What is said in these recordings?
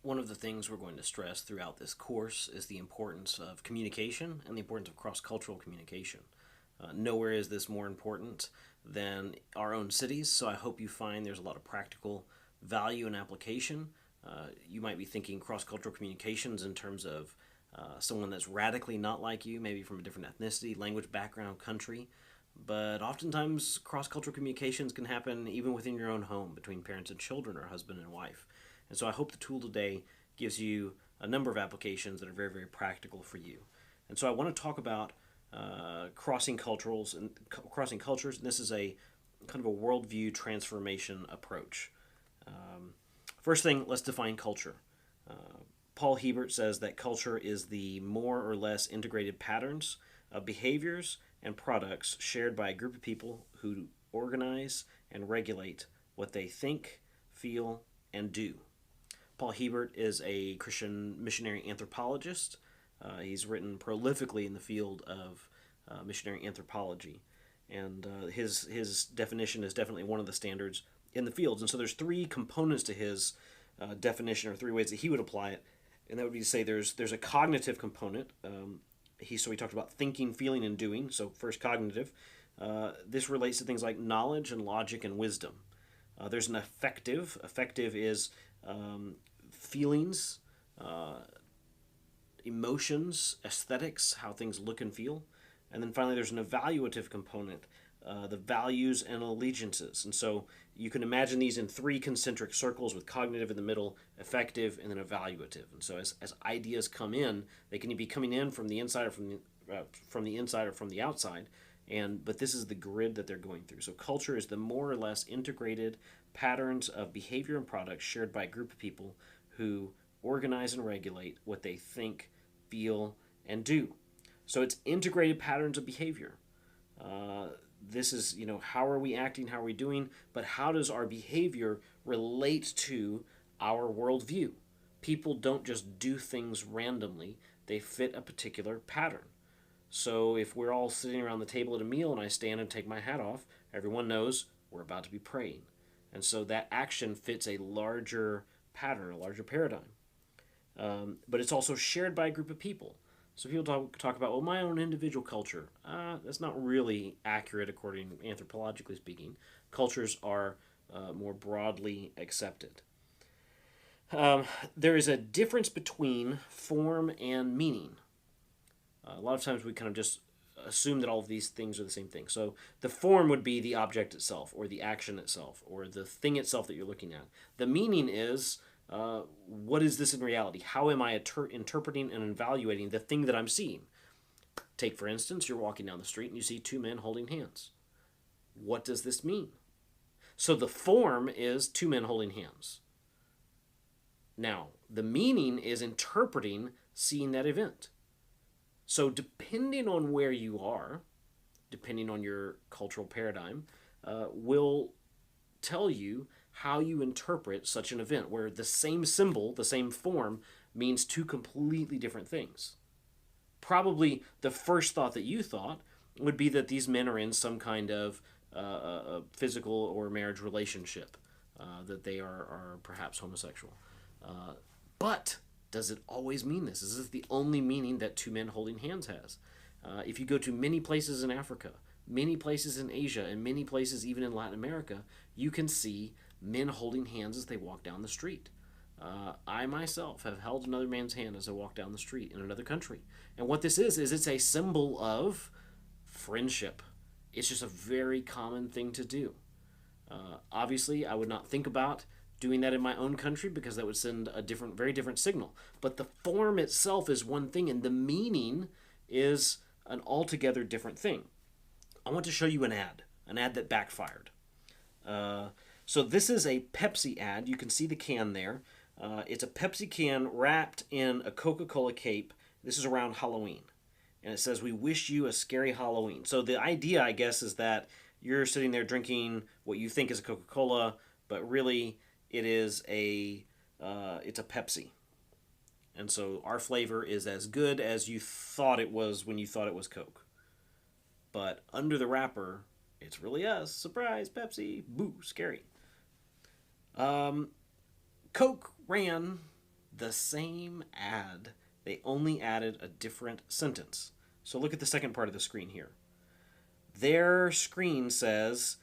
One of the things we're going to stress throughout this course is the importance of communication and the importance of cross-cultural communication. Nowhere is this more important than our own cities, so I hope you find there's a lot of practical value and application. You might be thinking cross-cultural communications in terms of someone that's radically not like you, maybe from a different ethnicity, language, background, country. But oftentimes, cross-cultural communications can happen even within your own home, between parents and children or husband and wife. And so I hope the tool today gives you a number of applications that are very, very practical for you. And so I want to talk about crossing cultures, and this is a kind of a worldview transformation approach. First thing, let's define culture. Paul Hebert says that culture is the more or less integrated patterns of behaviors and products shared by a group of people who organize and regulate what they think, feel, and do. Paul Hebert is a Christian missionary anthropologist. He's written prolifically in the field of missionary anthropology, and his definition is definitely one of the standards in the fields. And so there's three components to his definition, or three ways that he would apply it, and that would be to say there's a cognitive component. He talked about thinking, feeling, and doing. So first, cognitive. This relates to things like knowledge and logic and wisdom. There's an affective. Affective is feelings, emotions, aesthetics, how things look and feel. And then finally, there's an evaluative component, the values and allegiances. And so you can imagine these in three concentric circles with cognitive in the middle, affective, and then evaluative. And so as ideas come in, they can be coming in from the inside or from the inside or from the outside. But this is the grid that they're going through. So culture is the more or less integrated patterns of behavior and products shared by a group of people who organize and regulate what they think, feel, and do. So it's integrated patterns of behavior. This is, how are we acting, how are we doing, but how does our behavior relate to our worldview? People don't just do things randomly, they fit a particular pattern. So if we're all sitting around the table at a meal and I stand and take my hat off, everyone knows we're about to be praying. And so that action fits a larger pattern, a larger paradigm. But it's also shared by a group of people. So people talk about, my own individual culture. That's not really accurate according anthropologically speaking. Cultures are more broadly accepted. There is a difference between form and meaning. A lot of times we kind of just assume that all of these things are the same thing. So the form would be the object itself, or the action itself, or the thing itself that you're looking at. The meaning is, what is this in reality? How am I interpreting and evaluating the thing that I'm seeing? Take, for instance, you're walking down the street and you see two men holding hands. What does this mean? So the form is two men holding hands. Now, the meaning is interpreting seeing that event. So depending on where you are, depending on your cultural paradigm, will tell you how you interpret such an event, where the same symbol, the same form, means two completely different things. Probably the first thought that you thought would be that these men are in some kind of physical or marriage relationship, that they are perhaps homosexual. But does it always mean this? Is this the only meaning that two men holding hands has? If you go to many places in Africa, many places in Asia, and many places even in Latin America, you can see men holding hands as they walk down the street. I myself have held another man's hand as I walk down the street in another country. And what this is it's a symbol of friendship. It's just a very common thing to do. Obviously, I would not think about doing that in my own country because that would send a very different signal. But the form itself is one thing, and the meaning is an altogether different thing. I want to show you an ad that backfired. So this is a Pepsi ad. You can see the can there. It's a Pepsi can wrapped in a Coca-Cola cape. This is around Halloween. And it says, "We wish you a scary Halloween." So the idea, I guess, is that you're sitting there drinking what you think is a Coca-Cola, but really it's a Pepsi. And so our flavor is as good as you thought it was when you thought it was Coke. But under the wrapper, it's really us. Surprise, Pepsi. Boo, scary. Coke ran the same ad. They only added a different sentence. So look at the second part of the screen here. Their screen says,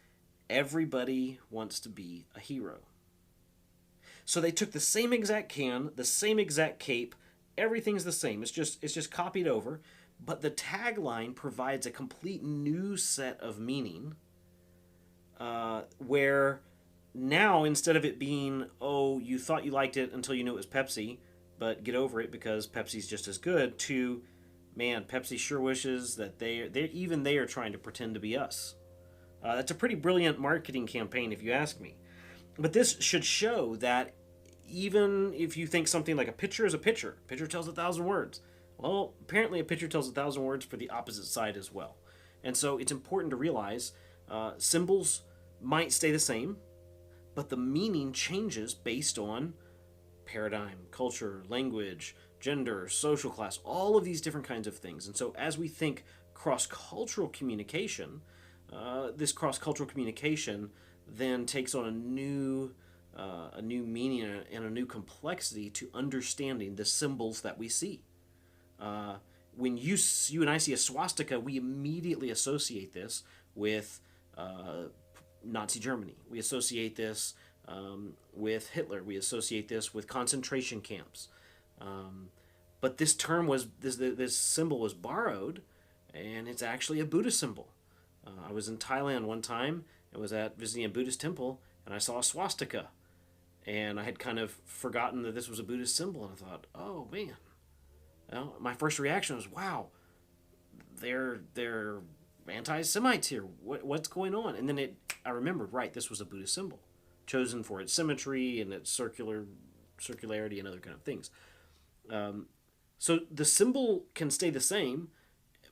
everybody wants to be a hero. So they took the same exact can, the same exact cape, everything's the same. It's just copied over, but the tagline provides a complete new set of meaning, where now instead of it being, oh, you thought you liked it until you knew it was Pepsi, but get over it because Pepsi's just as good, to, man, Pepsi sure wishes that they are trying to pretend to be us. That's a pretty brilliant marketing campaign, if you ask me. But this should show that even if you think something like a picture is a picture tells 1,000 words. Well, apparently a picture tells 1,000 words for the opposite side as well. And so it's important to realize symbols might stay the same, but the meaning changes based on paradigm, culture, language, gender, social class, all of these different kinds of things. And so as we think cross-cultural communication, this cross-cultural communication then takes on a new meaning and a new complexity to understanding the symbols that we see. When you and I see a swastika, we immediately associate this with Nazi Germany. We associate this with Hitler. We associate this with concentration camps. But this symbol was borrowed, and it's actually a Buddhist symbol. I was in Thailand one time and was visiting a Buddhist temple, and I saw a swastika. And I had kind of forgotten that this was a Buddhist symbol, and I thought, oh man. Well, my first reaction was, wow, they're anti-Semites here. What's going on? And then I remembered, right, this was a Buddhist symbol, chosen for its symmetry and its circularity and other kind of things. So the symbol can stay the same,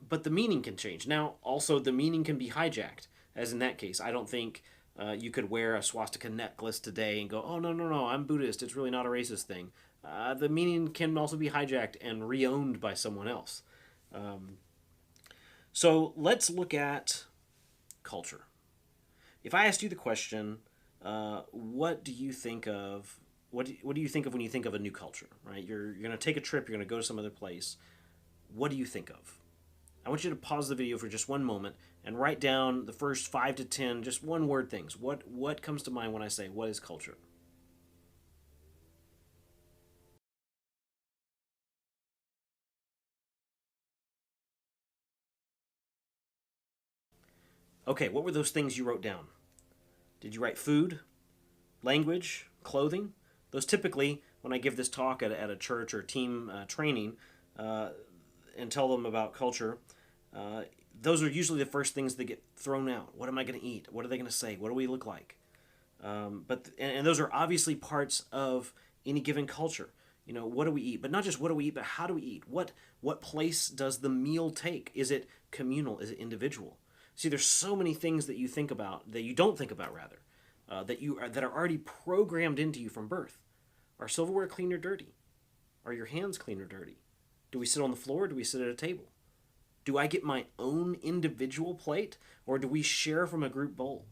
but the meaning can change. Now, also, the meaning can be hijacked, as in that case. I don't think you could wear a swastika necklace today and go, oh, no, I'm Buddhist. It's really not a racist thing. The meaning can also be hijacked and re-owned by someone else. So let's look at culture. If I asked you the question, what do you think of? What do you think of when you think of a new culture? Right, you're going to take a trip. You're going to go to some other place. What do you think of? I want you to pause the video for just one moment and write down the first 5 to 10, just one word things. What comes to mind when I say, what is culture? Okay, what were those things you wrote down? Did you write food, language, clothing? Those typically, when I give this talk at a church or team training and tell them about culture, those are usually the first things that get thrown out. What am I going to eat? What are they going to say? What do we look like? And those are obviously parts of any given culture. You know, what do we eat? But not just what do we eat, but how do we eat? What place does the meal take? Is it communal? Is it individual? See, there's so many things that you think about, that you don't think about rather, that are already programmed into you from birth. Are silverware clean or dirty? Are your hands clean or dirty? Do we sit on the floor or do we sit at a table? Do I get my own individual plate or do we share from a group bowl?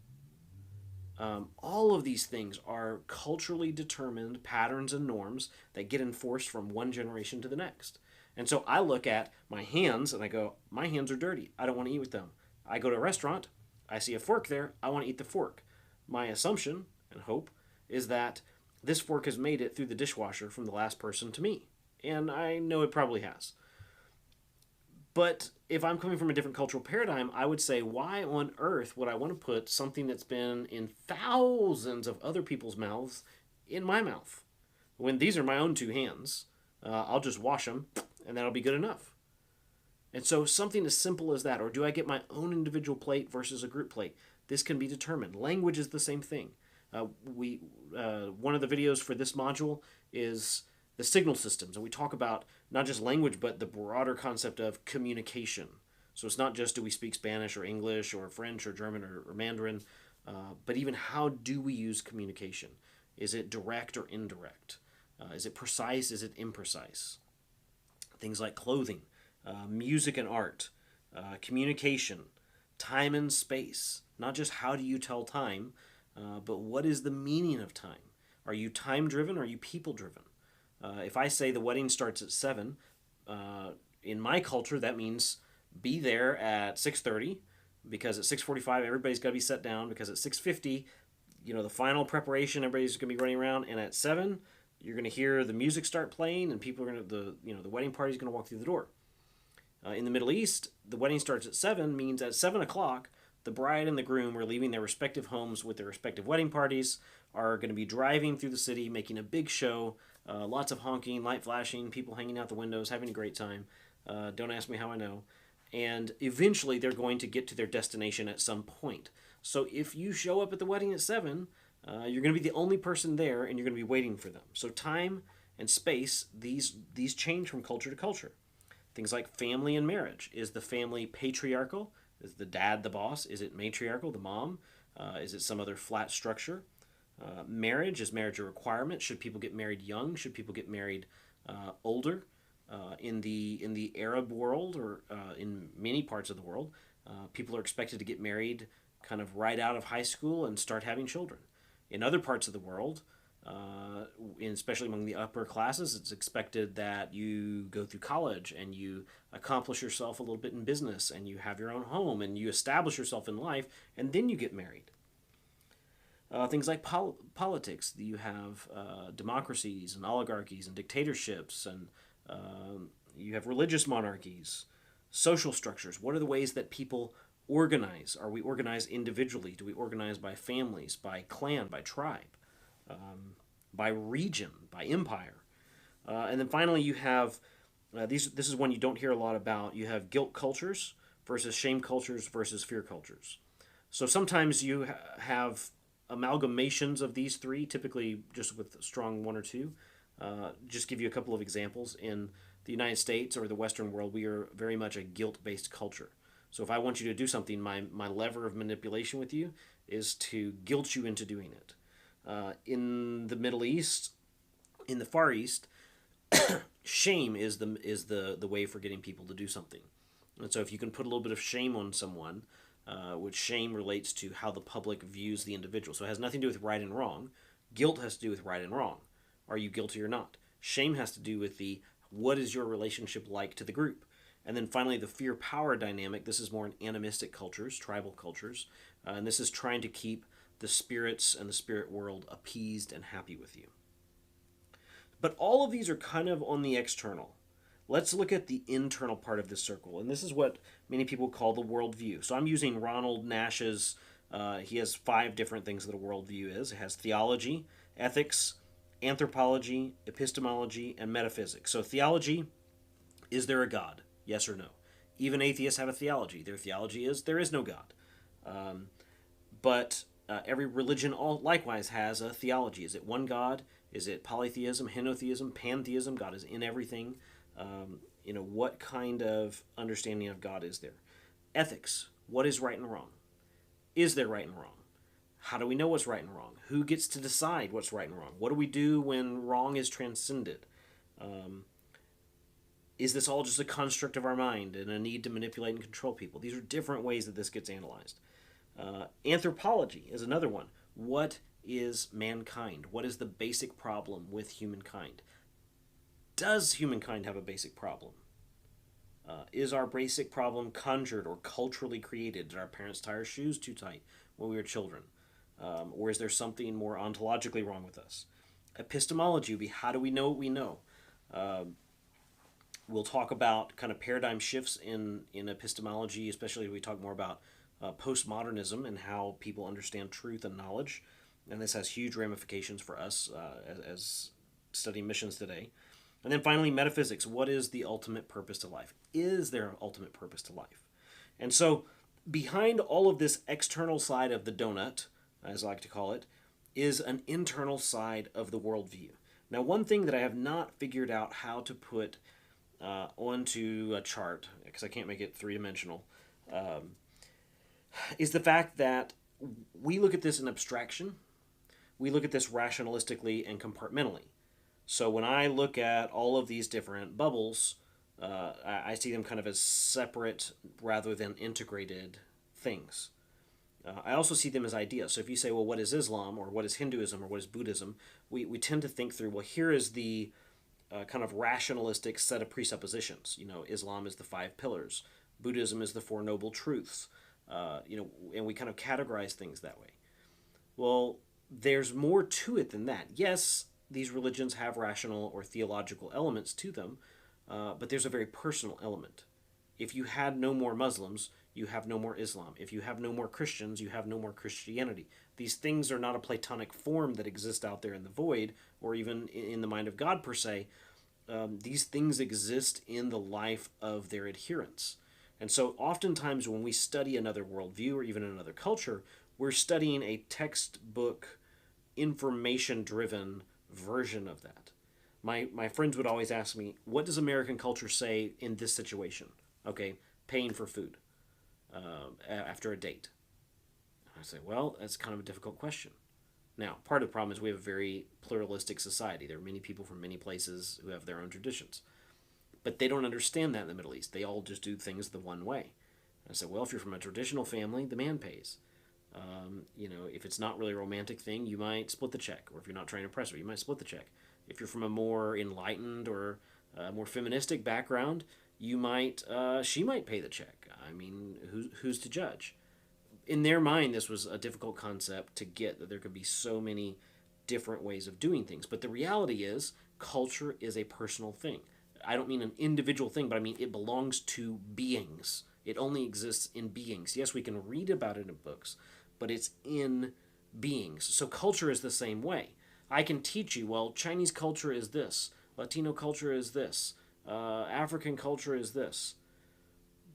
All of these things are culturally determined patterns and norms that get enforced from one generation to the next. And so I look at my hands and I go, my hands are dirty. I don't want to eat with them. I go to a restaurant, I see a fork there, I want to eat the fork. My assumption and hope is that this fork has made it through the dishwasher from the last person to me. And I know it probably has. But if I'm coming from a different cultural paradigm, I would say, why on earth would I want to put something that's been in thousands of other people's mouths in my mouth? When these are my own two hands, I'll just wash them and that'll be good enough. And so something as simple as that, or do I get my own individual plate versus a group plate? This can be determined. Language is the same thing. One of the videos for this module is the signal systems, and we talk about not just language, but the broader concept of communication. So it's not just do we speak Spanish or English or French or German or Mandarin, but even how do we use communication? Is it direct or indirect? Is it precise? Is it imprecise? Things like clothing. Music and art, communication, time and space. Not just how do you tell time, but what is the meaning of time? Are you time driven or are you people driven? If I say the wedding starts at 7, in my culture that means be there at 6:30, because at 6:45 everybody's got to be set down, because at 6:50, the final preparation, everybody's going to be running around, and at 7 you're going to hear the music start playing, and people are going to the wedding party's going to walk through the door. In the Middle East, the wedding starts at 7 means at 7 o'clock, the bride and the groom are leaving their respective homes with their respective wedding parties, are going to be driving through the city, making a big show, lots of honking, light flashing, people hanging out the windows, having a great time. Don't ask me how I know. And eventually they're going to get to their destination at some point. So if you show up at the wedding at 7, you're going to be the only person there, and you're going to be waiting for them. So time and space, these change from culture to culture. Things like family and marriage. Is the family patriarchal? Is the dad the boss? Is it matriarchal, the mom? Is it some other flat structure? Marriage, is marriage a requirement? Should people get married young? Should people get married older? In the Arab world, or in many parts of the world, people are expected to get married kind of right out of high school and start having children. In other parts of the world, especially among the upper classes, it's expected that you go through college and you accomplish yourself a little bit in business, and you have your own home, and you establish yourself in life, and then you get married. Things like politics. You have democracies and oligarchies and dictatorships, and you have religious monarchies, social structures. What are the ways that people organize? Are we organized individually? Do we organize by families, by clan, by tribe, by region, by empire? And then finally, you have this is one you don't hear a lot about. You have guilt cultures versus shame cultures versus fear cultures. So sometimes you have amalgamations of these three, typically just with strong one or two. Just give you a couple of examples. In the United States or the Western world, we are very much a guilt-based culture. So if I want you to do something, my lever of manipulation with you is to guilt you into doing it. In the Middle East, in the Far East, shame is the way for getting people to do something. And so if you can put a little bit of shame on someone, which shame relates to how the public views the individual. So it has nothing to do with right and wrong. Guilt has to do with right and wrong. Are you guilty or not? Shame has to do with what is your relationship like to the group? And then finally, the fear-power dynamic. This is more in animistic cultures, tribal cultures. And this is trying to keep the spirits and the spirit world appeased and happy with you. But all of these are kind of on the external. Let's look at the internal part of this circle. And this is what many people call the worldview. So I'm using Ronald Nash's, he has 5 different things that a worldview is. It has theology, ethics, anthropology, epistemology, and metaphysics. So theology, is there a God? Yes or no? Even atheists have a theology. Their theology is there is no God. But every religion likewise has a theology. Is it one God? Is it polytheism, henotheism, pantheism? God is in everything. What kind of understanding of God is there? Ethics. What is right and wrong? Is there right and wrong? How do we know what's right and wrong? Who gets to decide what's right and wrong? What do we do when wrong is transcended? Is this all just a construct of our mind and a need to manipulate and control people? These are different ways that this gets analyzed. Anthropology is another one. What is mankind? What is the basic problem with humankind? Does humankind have a basic problem? Is our basic problem conjured or culturally created? Did our parents tie our shoes too tight when we were children? Or is there something more ontologically wrong with us? Epistemology would be, how do we know what we know? We'll talk about kind of paradigm shifts in epistemology, especially if we talk more about postmodernism and how people understand truth and knowledge. And this has huge ramifications for us as studying missions today. And then finally, metaphysics. What is the ultimate purpose to life? Is there an ultimate purpose to life? And so behind all of this external side of the donut, as I like to call it, is an internal side of the worldview. Now, one thing that I have not figured out how to put onto a chart, because I can't make it three-dimensional, is the fact that we look at this in abstraction. We look at this rationalistically and compartmentally. So when I look at all of these different bubbles, I see them kind of as separate rather than integrated things. I also see them as ideas. So if you say, well, what is Islam, or what is Hinduism, or what is Buddhism, we tend to think through, well, here is the kind of rationalistic set of presuppositions. Islam is the five pillars, Buddhism is the Four Noble Truths, and we kind of categorize things that way. Well, there's more to it than that. Yes, these religions have rational or theological elements to them, but there's a very personal element. If you had no more Muslims, you have no more Islam. If you have no more Christians, you have no more Christianity. These things are not a Platonic form that exist out there in the void or even in the mind of God per se. These things exist in the life of their adherents. And so oftentimes when we study another worldview or even another culture, we're studying a textbook, information-driven version of that. My friends would always ask me, what does American culture say in this situation? Okay, paying for food after a date. I say, well, that's kind of a difficult question. Now, part of the problem is we have a very pluralistic society. There are many people from many places who have their own traditions. But they don't understand that in the Middle East. They all just do things the one way. I said, well, if you're from a traditional family, the man pays. If it's not really a romantic thing, you might split the check. Or if you're not trying to impress her, you might split the check. If you're from a more enlightened or more feministic background, she might pay the check. I mean, who's to judge? In their mind, this was a difficult concept to get, that there could be so many different ways of doing things. But the reality is, culture is a personal thing. I don't mean an individual thing, but I mean it belongs to beings. It only exists in beings. Yes, we can read about it in books, but it's in beings. So culture is the same way. I can teach you, well, Chinese culture is this, Latino culture is this, African culture is this.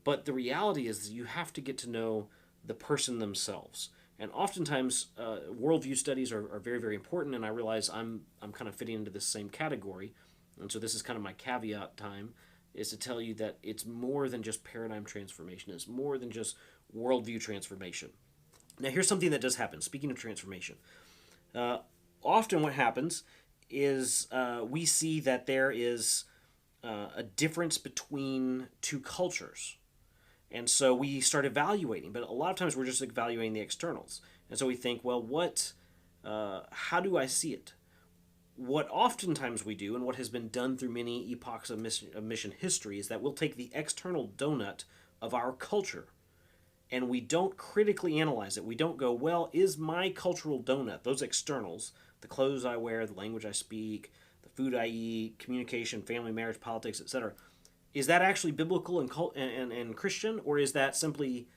But the reality is that you have to get to know the person themselves. And oftentimes, worldview studies are very, very important, and I realize I'm kind of fitting into this same category. And so this is kind of my caveat time, is to tell you that it's more than just paradigm transformation. It's more than just worldview transformation. Now, here's something that does happen. Speaking of transformation, often what happens is we see that there is a difference between two cultures. And so we start evaluating, but a lot of times we're just evaluating the externals. And so we think, well, how do I see it? What oftentimes we do, and what has been done through many epochs of mission history, is that we'll take the external donut of our culture and we don't critically analyze it. We don't go, well, is my cultural donut, those externals, the clothes I wear, the language I speak, the food I eat, communication, family, marriage, politics, etc., is that actually biblical and Christian, or is that simply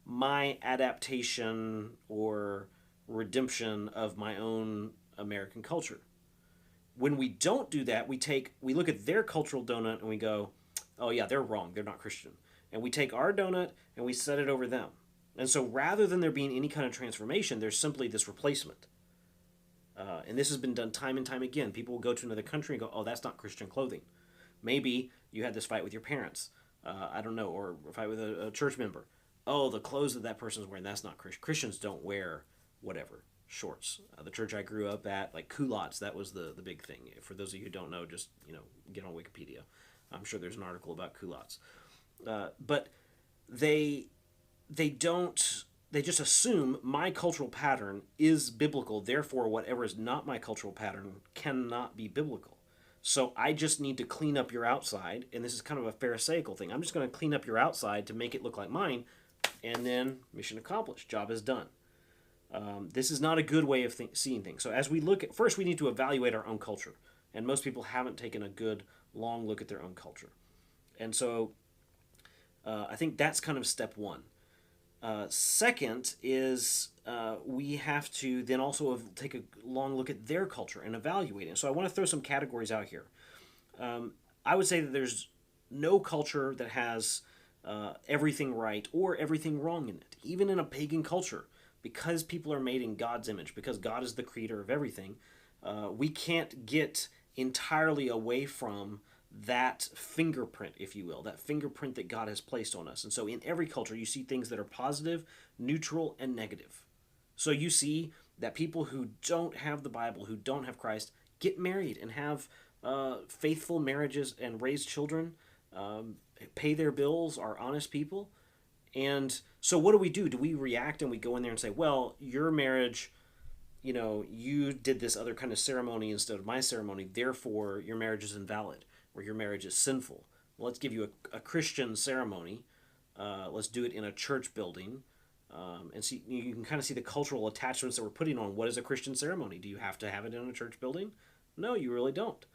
my adaptation or redemption of my own American culture? When we don't do that, we look at their cultural donut and we go, oh yeah, they're wrong, they're not Christian. And we take our donut and we set it over them. And so rather than there being any kind of transformation, there's simply this replacement. And this has been done time and time again. People will go to another country and go, oh, that's not Christian clothing. Maybe you had this fight with your parents, I don't know, or a fight with a church member. Oh, the clothes that person's wearing, that's not Christian. Christians don't wear whatever, shorts. The church I grew up at, like culottes, that was the big thing. For those of you who don't know, just get on Wikipedia. I'm sure there's an article about culottes. But they just assume my cultural pattern is biblical, therefore whatever is not my cultural pattern cannot be biblical. So I just need to clean up your outside, and this is kind of a pharisaical thing. I'm just going to clean up your outside to make it look like mine, and then mission accomplished, job is done. This is not a good way of seeing things. So as we look at, first we need to evaluate our own culture, and most people haven't taken a good long look at their own culture. And so I think that's kind of step one. Second is we have to then also take a long look at their culture and evaluate it. So I want to throw some categories out here. I would say that there's no culture that has everything right or everything wrong in it. Even in a pagan culture, because people are made in God's image, because God is the creator of everything, we can't get entirely away from that fingerprint, if you will, that fingerprint that God has placed on us. And so in every culture, you see things that are positive, neutral, and negative. So you see that people who don't have the Bible, who don't have Christ, get married and have faithful marriages and raise children, pay their bills, are honest people. And so what do? Do we react and we go in there and say, well, your marriage you did this other kind of ceremony instead of my ceremony, therefore your marriage is invalid or your marriage is sinful. Well, let's give you a Christian ceremony. Let's do it in a church building. And see, you can kind of see the cultural attachments that we're putting on what is a Christian ceremony. Do you have to have it in a church building? No, you really don't.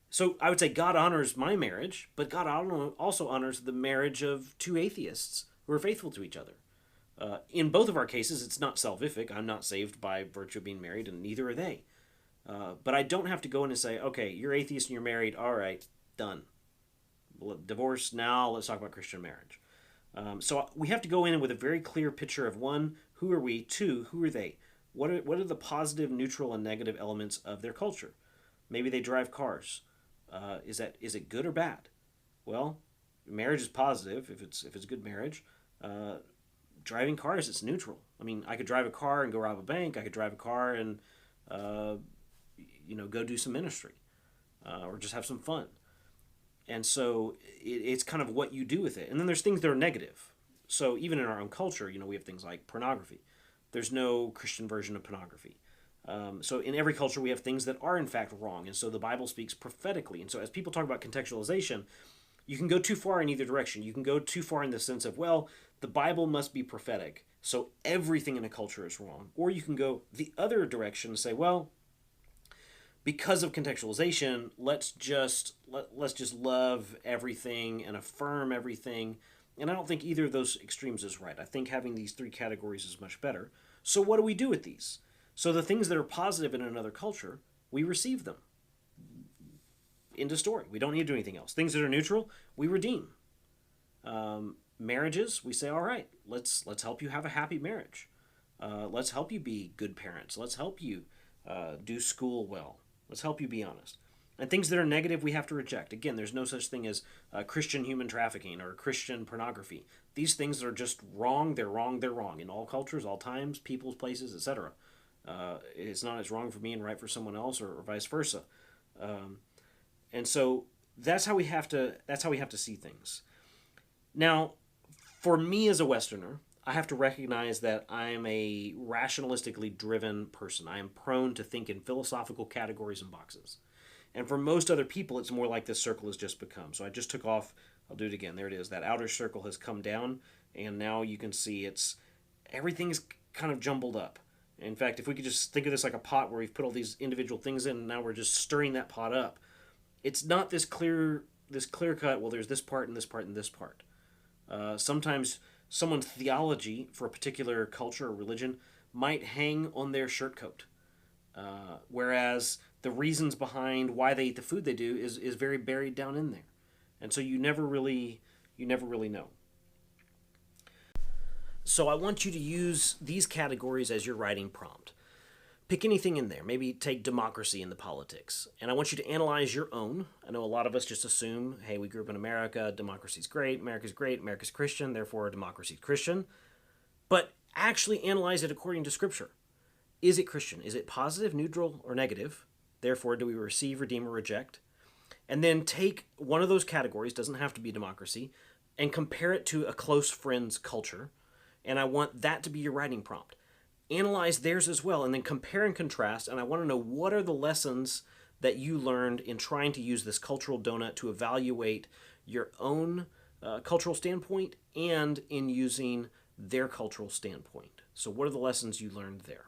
So I would say God honors my marriage, but God also honors the marriage of two atheists who are faithful to each other. In both of our cases, it's not salvific. I'm not saved by virtue of being married, and neither are they. But I don't have to go in and say, okay, you're atheist and you're married. All right, done. Divorce now. Let's talk about Christian marriage. So we have to go in with a very clear picture of one, who are we? Two, who are they? What are the positive, neutral, and negative elements of their culture? Maybe they drive cars. Is it good or bad? Well, marriage is positive if it's a good marriage. Driving cars, it's neutral. I mean, I could drive a car and go rob a bank. I could drive a car and go do some ministry, or just have some fun. And so it's kind of what you do with it. And then there's things that are negative. So even in our own culture, we have things like pornography. There's no Christian version of pornography. So in every culture, we have things that are in fact wrong. And so the Bible speaks prophetically. And so as people talk about contextualization, you can go too far in either direction. You can go too far in the sense of, well, the Bible must be prophetic, so everything in a culture is wrong. Or you can go the other direction and say, well, because of contextualization, let's just love everything and affirm everything. And I don't think either of those extremes is right. I think having these three categories is much better. So what do we do with these? So the things that are positive in another culture, we receive them. End of story. We don't need to do anything else. Things that are neutral, we redeem. Marriages, we say, all right, let's help you have a happy marriage. Let's help you be good parents. Let's help you do school well. Let's help you be honest. And things that are negative, we have to reject. Again, there's no such thing as Christian human trafficking or Christian pornography. These things are just wrong. They're wrong. They're wrong in all cultures, all times, peoples, places, etc. It's not as wrong for me and right for someone else, or vice versa. And so that's how we have to see things. Now, for me as a Westerner, I have to recognize that I am a rationalistically driven person. I am prone to think in philosophical categories and boxes. And for most other people, it's more like this circle has just become. So I just took off, I'll do it again. There it is. That outer circle has come down, and now you can see everything's kind of jumbled up. In fact, if we could just think of this like a pot where we've put all these individual things in, and now we're just stirring that pot up. It's not this clear cut, well, there's this part and this part and this part. Sometimes someone's theology for a particular culture or religion might hang on their shirt coat, whereas the reasons behind why they eat the food they do is very buried down in there, and so you never really know. So I want you to use these categories as your writing prompt. Pick anything in there. Maybe take democracy in the politics. And I want you to analyze your own. I know a lot of us just assume, hey, we grew up in America, democracy's great, America's Christian, therefore democracy's Christian. But actually analyze it according to Scripture. Is it Christian? Is it positive, neutral, or negative? Therefore, do we receive, redeem, or reject? And then take one of those categories, doesn't have to be democracy, and compare it to a close friend's culture. And I want that to be your writing prompt. Analyze theirs as well, and then compare and contrast. And I want to know, what are the lessons that you learned in trying to use this cultural donut to evaluate your own cultural standpoint and in using their cultural standpoint. So what are the lessons you learned there?